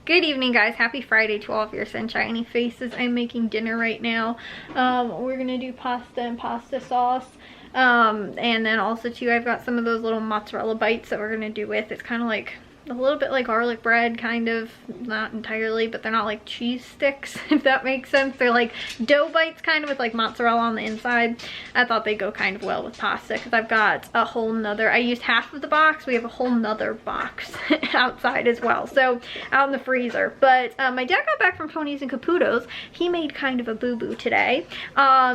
Good evening, guys. Happy Friday to all of your sunshiny faces. I'm making dinner right now. We're gonna do pasta and pasta sauce. And then also too, I've got some of those little mozzarella bites that we're gonna do with. It's kind of like a little bit like garlic bread, kind of, not entirely, but they're not like cheese sticks, if that makes sense. They're like dough bites kind of with like mozzarella on the inside. I thought they'd go kind of well with pasta because I've got a whole nother, I used half of the box. We have a whole nother box outside as well, so out in the freezer. But my dad got back from Tony's and Caputo's. He made kind of a boo-boo today.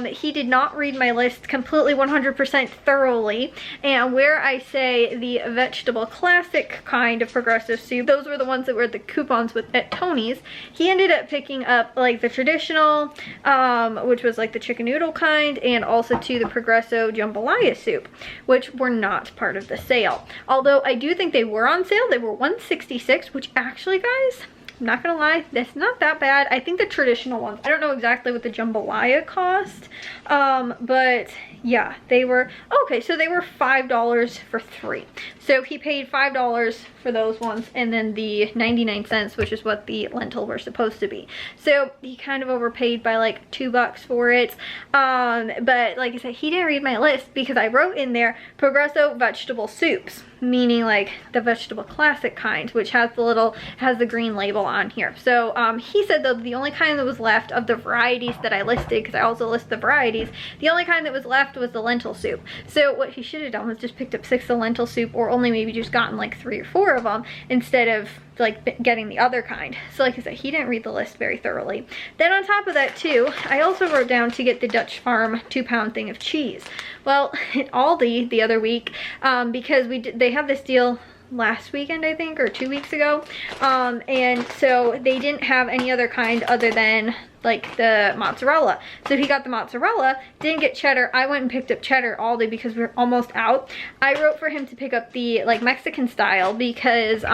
He did not read my list completely 100% thoroughly, and where I say the vegetable classic kind of progressive soup, those were the ones that were the coupons with at Tony's. He ended up picking up like the traditional, which was like the chicken noodle kind, and also to the Progresso jambalaya soup, which were not part of the sale. Although I do think they were on sale. They were $166, which actually, guys, I'm not gonna lie, that's not that bad. I think the traditional ones, I don't know exactly what the jambalaya cost, but yeah, they were okay. So they were $5 for 3. So he paid $5 for those ones, and then the 99 cents, which is what the lentil were supposed to be. So he kind of overpaid by like $2 for it. But like I said, he didn't read my list because I wrote in there Progresso vegetable soups, meaning like the vegetable classic kind, which has the green label on here. So he said that the only kind that was left of the varieties that I listed, because I also list the varieties, the only kind that was left was the lentil soup. So what he should have done was just picked up 6 of lentil soup, or only maybe just gotten like 3 or 4 of them instead of like getting the other kind. So like I said, he didn't read the list very thoroughly. Then on top of that too, I also wrote down to get the Dutch Farm 2-pound thing of cheese. Well, at Aldi the other week, because they had this deal last weekend, I think, or 2 weeks ago, and so they didn't have any other kind other than like the mozzarella. So he got the mozzarella, didn't get cheddar. I went and picked up cheddar Aldi because we were almost out. I wrote for him to pick up the like Mexican style because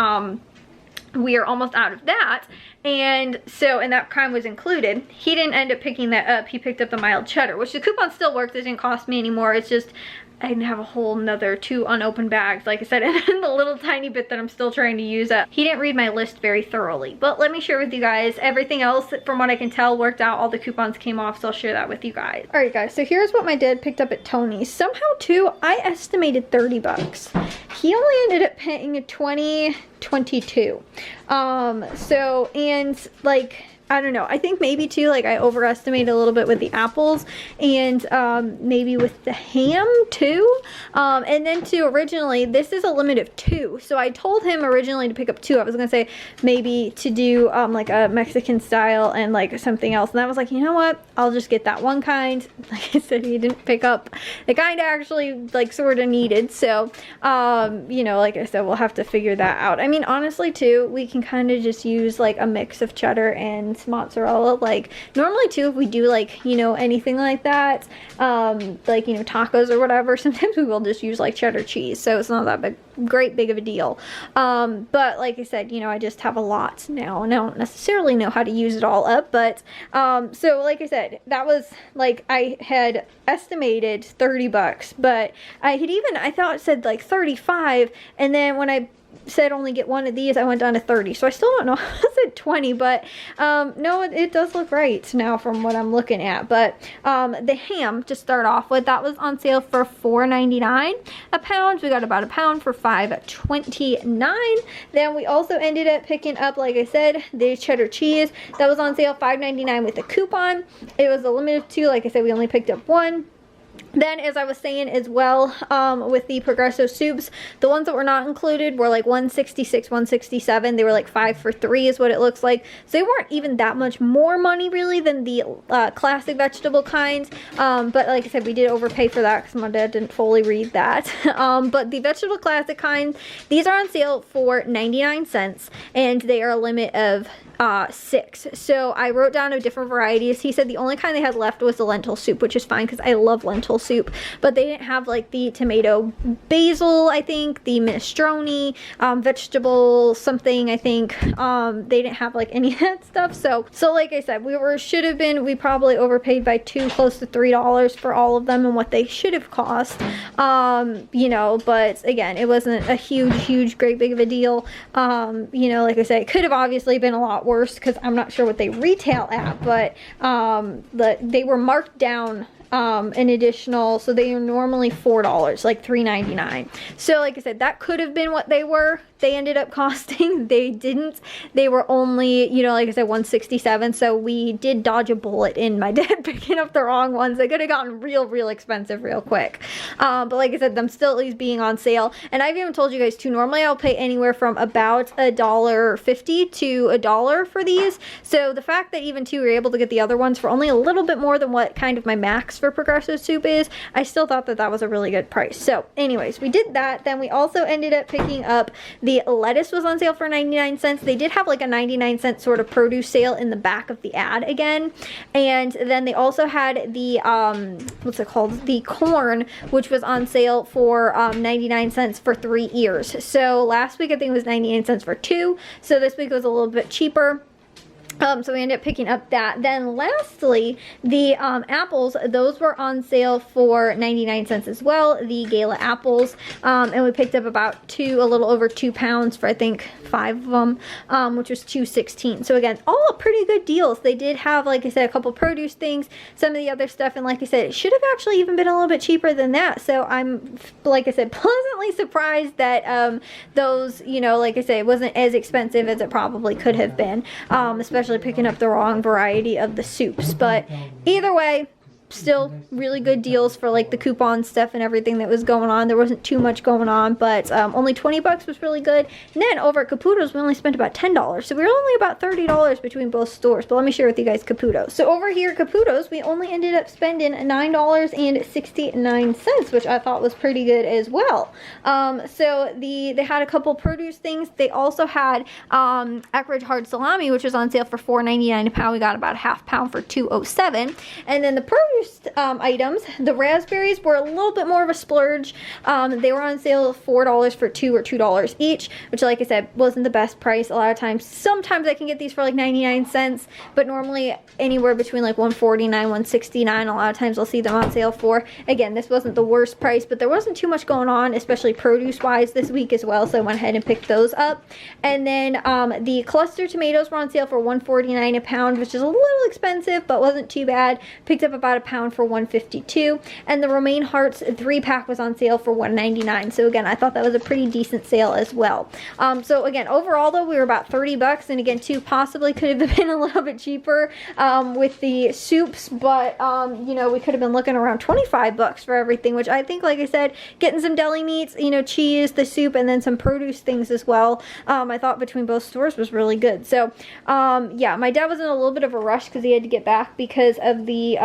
we are almost out of that, and so, and that kind was included. He didn't end up picking that up. He picked up the mild cheddar, which the coupon still works. It didn't cost me anymore. It's just I didn't have a whole nother 2 unopened bags, like I said, and the little tiny bit that I'm still trying to use up. He didn't read my list very thoroughly, but let me share with you guys. Everything else, from what I can tell, worked out. All the coupons came off, so I'll share that with you guys. All right, guys, so here's what my dad picked up at Tony's. Somehow, too, I estimated 30 bucks. He only ended up paying $20.22. So, and like, I don't know, I think maybe too, like I overestimated a little bit with the apples, and maybe with the ham too. And then too, originally, this is a limit of 2. So I told him originally to pick up 2. I was gonna say maybe to do like a Mexican style and like something else. And I was like, you know what? I'll just get that one kind. Like I said, he didn't pick up the kind I actually like sort of needed. So, you know, like I said, we'll have to figure that out. I mean, honestly too, we can kind of just use like a mix of cheddar and mozzarella. Like normally too, if we do like, you know, anything like that, like, you know, tacos or whatever, sometimes we will just use like cheddar cheese, so it's not that great big of a deal. But like I said, you know, I just have a lot now and I don't necessarily know how to use it all up. But so like I said, that was like I had estimated 30 bucks, but I thought it said like 35, and then when I said only get one of these, I went down to 30. So I still don't know how I said 20, but no, it does look right now from what I'm looking at. But the ham, to start off with, that was on sale for $4.99 a pound. We got about a pound for $5.29. Then we also ended up picking up, like I said, the cheddar cheese. That was on sale $5.99 with a coupon. It was a limit of 2. Like I said, we only picked up 1. Then, as I was saying as well, with the Progresso soups, the ones that were not included were like $166, $167. They were like 5 for 3 is what it looks like. So they weren't even that much more money really than the classic vegetable kinds. But like I said, we did overpay for that because my dad didn't fully read that. But the vegetable classic kinds, these are on sale for 99 cents, and they are a limit of 6. So I wrote down a different varieties. He said the only kind they had left was the lentil soup, which is fine because I love lentil soup, but they didn't have like the tomato basil, I think, the minestrone, vegetable something, I think. They didn't have like any of that stuff. So like I said, we probably overpaid by close to $3 for all of them and what they should have cost. You know, but again, it wasn't a huge great big of a deal. You know, like I said, it could have obviously been a lot worse because I'm not sure what they retail at, but they were marked down an additional, so they are normally $4, like $3.99. So like I said, that could have been what they ended up costing. They didn't. They were only, you know, like I said, $167. So we did dodge a bullet in my dad picking up the wrong ones. They could have gotten real expensive real quick. But like I said, them still at least being on sale. And I've even told you guys too, normally I'll pay anywhere from about $1.50 to $1 for these. So the fact that even too we were able to get the other ones for only a little bit more than what kind of my max for Progressive soup is, I still thought that was a really good price. So anyways, we did that. Then we also ended up picking up the lettuce was on sale for 99 cents. They did have like a 99-cent sort of produce sale in the back of the ad again. And then they also had the, what's it called? The corn, which was on sale for 99 cents for 3 ears. So last week I think it was 99 cents for 2. So this week it was a little bit cheaper. So we ended up picking up that. Then lastly, the apples, those were on sale for 99 cents as well, the Gala apples. And we picked up about a little over 2 pounds for I think 5 of them, which was $2.16. So again, all pretty good deals. They did have, like I said, a couple produce things, some of the other stuff, and like I said, it should have actually even been a little bit cheaper than that. So I'm, like I said, pleasantly surprised that those, you know, like I said, it wasn't as expensive as it probably could have been, especially picking up the wrong variety of the soups. But either way, still really good deals for like the coupon stuff and everything that was going on. There wasn't too much going on, but only 20 bucks was really good. And then over at Caputo's, we only spent about $10. So we were only about $30 between both stores. But let me share with you guys Caputo's. So over here at Caputo's, we only ended up spending $9.69, which I thought was pretty good as well. So they had a couple produce things. They also had Eckrich hard salami, which was on sale for $4.99 a pound. We got about a half pound for $2.07. And then the produce items, the raspberries were a little bit more of a splurge. They were on sale $4 for 2 or $2 each, which like I said wasn't the best price. A lot of times, sometimes I can get these for like 99 cents, but normally anywhere between like $1.49, $1.69. A lot of times I'll see them on sale for. Again, this wasn't the worst price, but there wasn't too much going on, especially produce wise this week as well, so I went ahead and picked those up. And then the cluster tomatoes were on sale for $1.49 a pound, which is a little expensive but wasn't too bad. Picked up about a pound for $1.52, and the Romaine Hearts 3-pack was on sale for $1.99. So again, I thought that was a pretty decent sale as well. So again, overall though, we were about 30 bucks, and again too, possibly could have been a little bit cheaper with the soups, but you know, we could have been looking around 25 bucks for everything, which I think, like I said, getting some deli meats, you know, cheese, the soup, and then some produce things as well, I thought between both stores was really good. So yeah, my dad was in a little bit of a rush because he had to get back because of the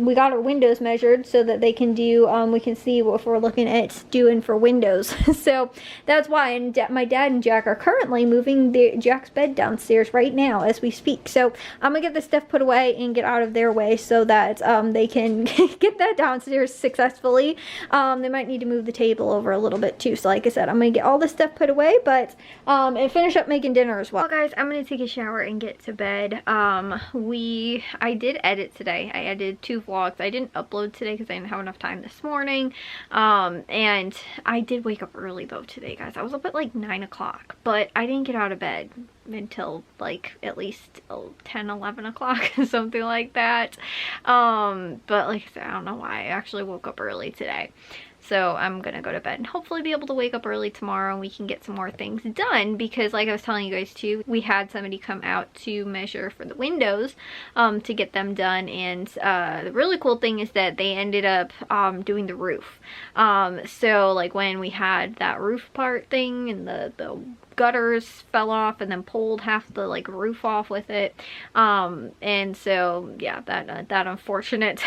we got our windows measured so that they can do, we can see what we're looking at doing for windows. So that's why, and my dad and Jack are currently moving Jack's bed downstairs right now as we speak. So I'm gonna get this stuff put away and get out of their way so that they can get that downstairs successfully. They might need to move the table over a little bit too. So like I said, I'm gonna get all this stuff put away, but and finish up making dinner as well. Well guys, I'm gonna take a shower and get to bed. I did edit today. I edited 2 vlogs. I didn't upload today because I didn't have enough time this morning. And I did wake up early though today, guys. I was up at like 9 o'clock, but I didn't get out of bed until like at least 10, 11 o'clock, something like that. But like I said, I don't know why. I actually woke up early today. So I'm gonna go to bed and hopefully be able to wake up early tomorrow and we can get some more things done, because like I was telling you guys too, we had somebody come out to measure for the windows to get them done. And the really cool thing is that they ended up doing the roof. So like when we had that roof part thing and the gutters fell off and then pulled half the like roof off with it. And so yeah, that unfortunate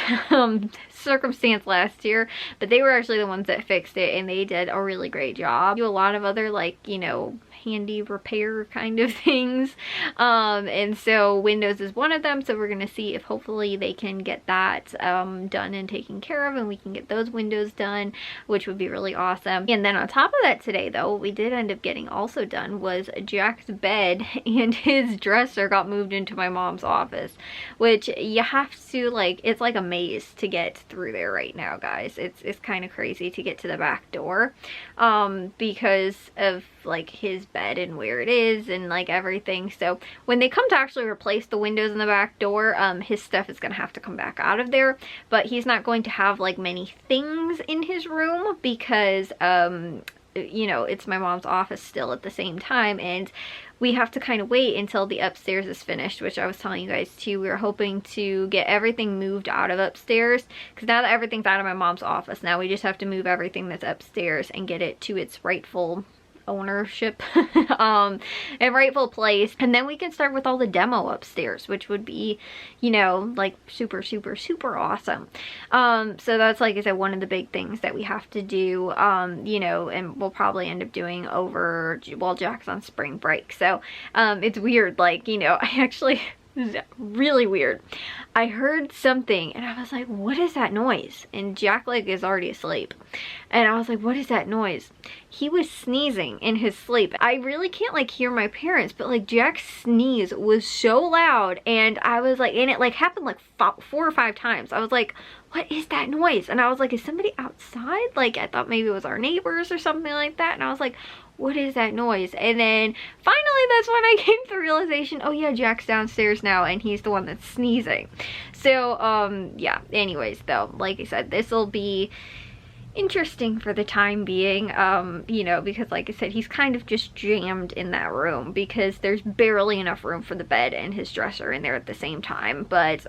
circumstance last year, but they were actually the ones that fixed it, and they did a really great job. Do a lot of other like, you know, handy repair kind of things, and so windows is one of them. So we're gonna see if hopefully they can get that done and taken care of, and we can get those windows done, which would be really awesome. And then on top of that today though, what we did end up getting also done was Jack's bed and his dresser got moved into my mom's office, which you have to like, it's like a maze to get through there right now, guys. It's kind of crazy to get to the back door because of like his bed and where it is and like everything. So when they come to actually replace the windows in the back door, his stuff is gonna have to come back out of there, but he's not going to have like many things in his room because you know, it's my mom's office still at the same time, and we have to kind of wait until the upstairs is finished, which I was telling you guys too. We were hoping to get everything moved out of upstairs, because now that everything's out of my mom's office, now we just have to move everything that's upstairs and get it to its rightful ownership and rightful place, and then we can start with all the demo upstairs, which would be, you know, like super awesome. So that's, like I said, one of the big things that we have to do, you know, and we'll probably end up doing over while Jack's on spring break. So it's weird, like, you know, I actually really weird. I heard something and I was like, what is that noise? And Jack like is already asleep. And I was like, what is that noise? He was sneezing in his sleep. I really can't like hear my parents, but like Jack's sneeze was so loud, and I was like, and it like happened like 4 or 5 times. I was like, what is that noise? And I was like, is somebody outside? Like I thought maybe it was our neighbors or something like that. And I was like, what is that noise? And then finally that's when I came to the realization, oh yeah, Jack's downstairs now and he's the one that's sneezing. So yeah, anyways though, like I said, this will be interesting for the time being, you know, because like I said, he's kind of just jammed in that room because there's barely enough room for the bed and his dresser in there at the same time, but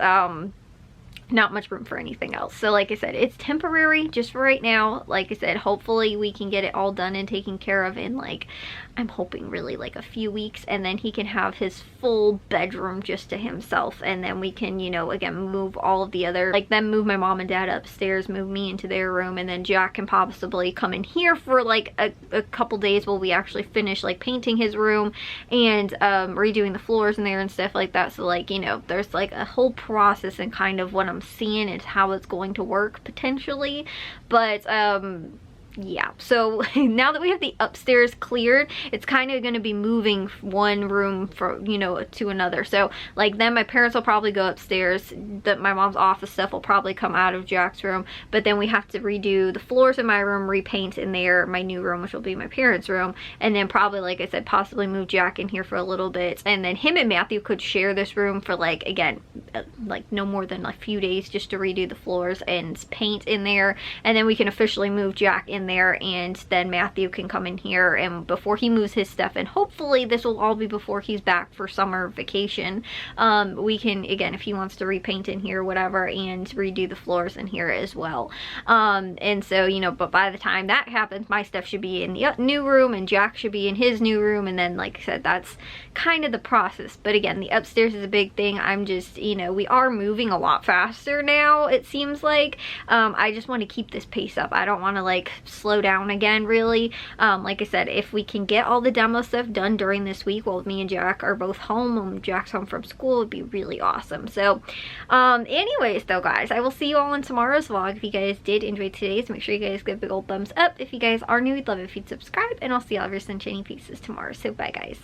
not much room for anything else. So like I said, it's temporary just for right now. Like I said, hopefully we can get it all done and taken care of in like, I'm hoping really like a few weeks, and then he can have his full bedroom just to himself, and then we can, you know, again move all of the other, like then move my mom and dad upstairs, move me into their room, and then Jack can possibly come in here for like a couple days while we actually finish like painting his room and redoing the floors in there and stuff like that. So like, you know, there's like a whole process, and kind of what I'm seeing is how it's going to work potentially. But yeah, so now that we have the upstairs cleared, it's kind of going to be moving one room for, you know, to another. So like then my parents will probably go upstairs, my mom's office stuff will probably come out of Jack's room, but then we have to redo the floors in my room, repaint in there, my new room, which will be my parents' room, and then probably, like I said, possibly move Jack in here for a little bit, and then him and Matthew could share this room for like, again, like no more than a few days just to redo the floors and paint in there, and then we can officially move Jack in there, and then Matthew can come in here, and before he moves his stuff, and hopefully this will all be before he's back for summer vacation, we can, again, if he wants to repaint in here, whatever, and redo the floors in here as well. And so, you know, but by the time that happens, my stuff should be in the new room and Jack should be in his new room, and then like I said, that's kind of the process. But again, the upstairs is a big thing. I'm just, you know, we are moving a lot faster now, it seems like. I just want to keep this pace up. I don't want to like slow down again, really. Like I said, if we can get all the demo stuff done during this week while me and Jack are both home, and Jack's home from school, would be really awesome. So anyways though, guys, I will see you all in tomorrow's vlog. If you guys did enjoy today's, make sure you guys give a big old thumbs up. If you guys are new, we'd love it if you'd subscribe, and I'll see all of your sunshiny faces tomorrow. So bye, guys.